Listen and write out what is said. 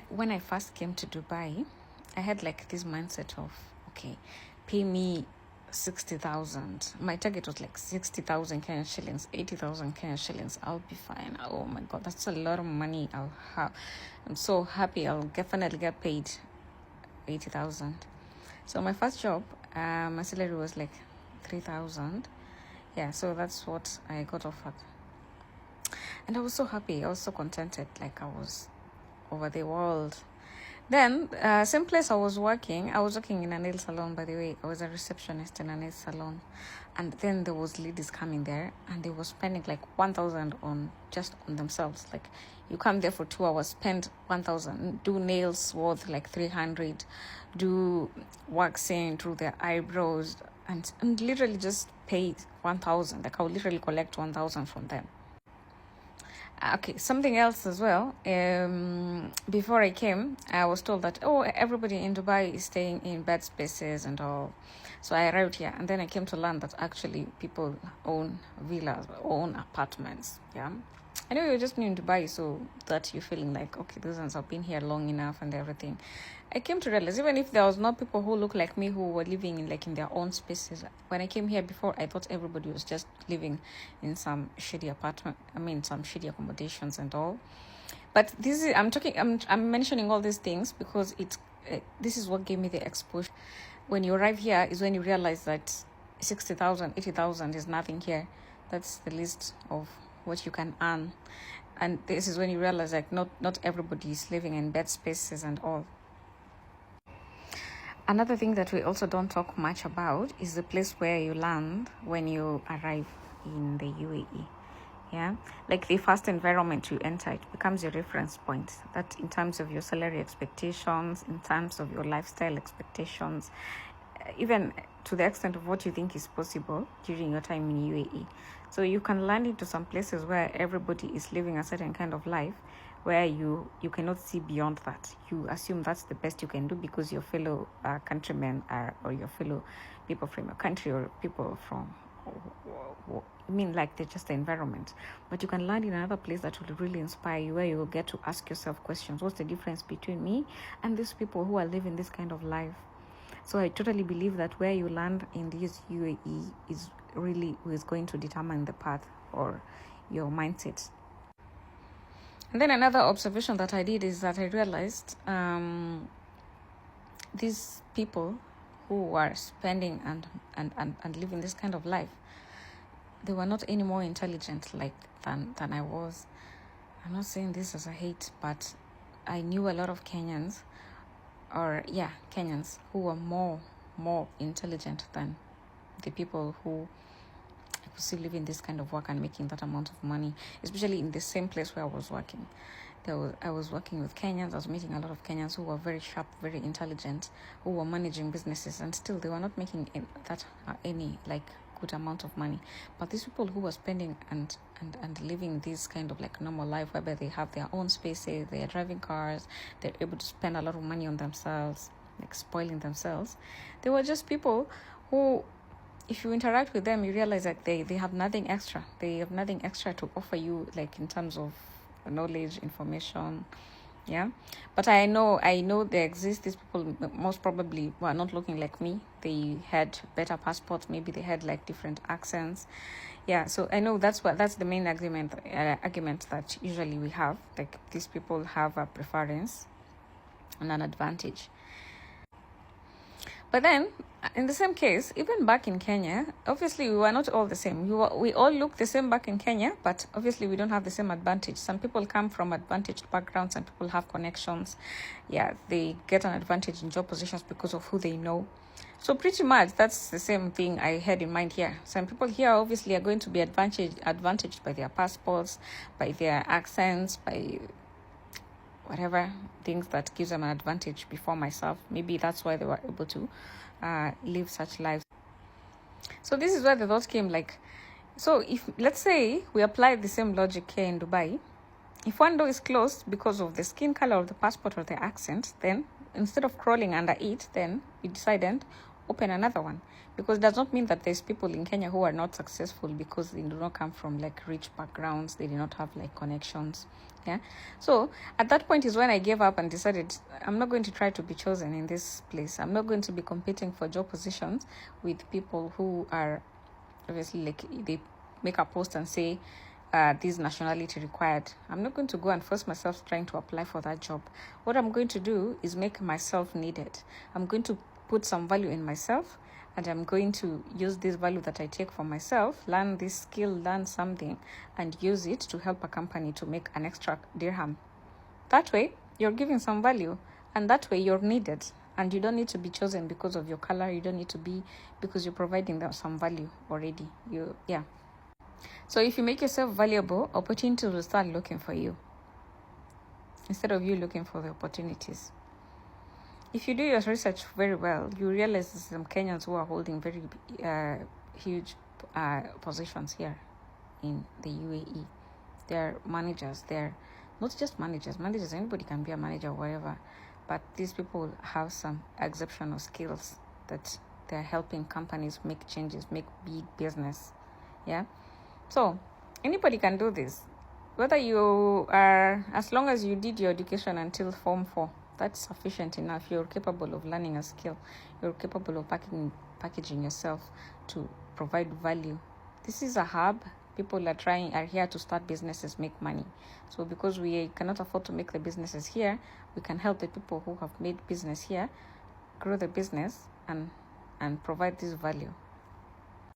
when I first came to Dubai, I had like this mindset of, okay, pay me 60,000. My target was like 60,000 Kenyan shillings, 80,000 Kenyan shillings. I'll be fine. Oh my God, that's a lot of money I'll have. I'm so happy. I'll definitely get paid 80,000. So my first job, my salary was like 3,000. Yeah, so that's what I got offered. And I was so happy. I was so contented. Like I was over the world. Then, same place I was working in a nail salon, by the way. I was a receptionist in a nail salon. And then there was ladies coming there and they were spending like 1,000 on just on themselves. Like you come there for 2 hours, spend 1,000, do nails worth like 300, do waxing through their eyebrows and literally just pay 1,000. Like I would literally collect 1,000 from them. Okay, something else as well. Before I came, I was told that, oh, everybody in Dubai is staying in bed spaces and all. So I arrived here and then I came to learn that actually people own villas, own apartments. Yeah. I know you're just new in Dubai, so that you're feeling like, okay, these ones have been here long enough and everything. I came to realize, even if there was not people who look like me who were living in their own spaces, when I came here before, I thought everybody was just living in some shitty some shitty accommodations and all. But I'm mentioning all these things because this is what gave me the exposure. When you arrive here is when you realize that 60,000, 80,000 is nothing here. That's the least of what you can earn. And this is when you realize like not everybody is living in bed spaces and all. Another thing that we also don't talk much about is the place where you land when you arrive in the UAE. Yeah, like the first environment you enter, it becomes your reference point. That in terms of your salary expectations, in terms of your lifestyle expectations, even to the extent of what you think is possible during your time in UAE. So you can land into some places where everybody is living a certain kind of life, where you cannot see beyond that. You assume that's the best you can do because your fellow countrymen or your fellow people from your country or people from like they're just the environment. But you can land in another place that will really inspire you, where you will get to ask yourself questions. What's the difference between me and these people who are living this kind of life? So I totally believe that where you land in this UAE is going to determine the path or your mindset. And then another observation that I did is that I realized these people who are spending and living this kind of life, they were not any more intelligent than I was. I'm not saying this as a hate, but I knew a lot of Kenyans who were more intelligent than the people who I could see living this kind of work and making that amount of money, especially in the same place where I was working. I was working with Kenyans. I was meeting a lot of Kenyans who were very sharp, very intelligent, who were managing businesses, and still they were not making any good amount of money. But these people who were spending and living this kind of like normal life, whereby they have their own spaces, they are driving cars, they're able to spend a lot of money on themselves, like spoiling themselves. They were just people who, if you interact with them, you realize that they have nothing extra. They have nothing extra to offer you, like in terms of knowledge, information. Yeah, but I know there exist these people, most probably were not looking like me. They had better passports, maybe they had like different accents. Yeah, so I know that's the main argument that usually we have, like these people have a preference and an advantage. But then, in the same case, even back in Kenya, obviously we were not all the same. We all look the same back in Kenya, but obviously we don't have the same advantage. Some people come from advantaged backgrounds, some people have connections. Yeah, they get an advantage in job positions because of who they know. So pretty much that's the same thing I had in mind here. Some people here obviously are going to be advantaged by their passports, by their accents, by whatever things that gives them an advantage before myself. Maybe that's why they were able to live such lives. So this is where the thought came, so if, let's say, we apply the same logic here in Dubai, if one door is closed because of the skin color of the passport or the accent, then instead of crawling under it, then we decided open another one, because it does not mean that there's people in Kenya who are not successful because they do not come from like rich backgrounds, they do not have like connections. Yeah. So at that point is when I gave up and decided I'm not going to try to be chosen in this place. I'm not going to be competing for job positions with people who are obviously like they make a post and say this nationality required. I'm not going to go and force myself trying to apply for that job. What I'm going to do is make myself needed. I'm going to put some value in myself, and I'm going to use this value that I take for myself, learn this skill, learn something, and use it to help a company to make an extra dirham. That way, you're giving some value, and that way you're needed. And you don't need to be chosen because of your color. You don't need to be because you're providing them some value already. So if you make yourself valuable, opportunity will start looking for you instead of you looking for the opportunities. If you do your research very well, you realize there's some Kenyans who are holding very huge positions here in the UAE. They're managers. They're not just managers. Managers, anybody can be a manager or whatever. But these people have some exceptional skills that they're helping companies make changes, make big business. Yeah. So anybody can do this. Whether you are, as long as you did your education until Form 4, that's sufficient enough. You're capable of learning a skill. You're capable of packaging yourself to provide value. This is a hub. People are here to start businesses, make money. So because we cannot afford to make the businesses here, we can help the people who have made business here grow the business and provide this value.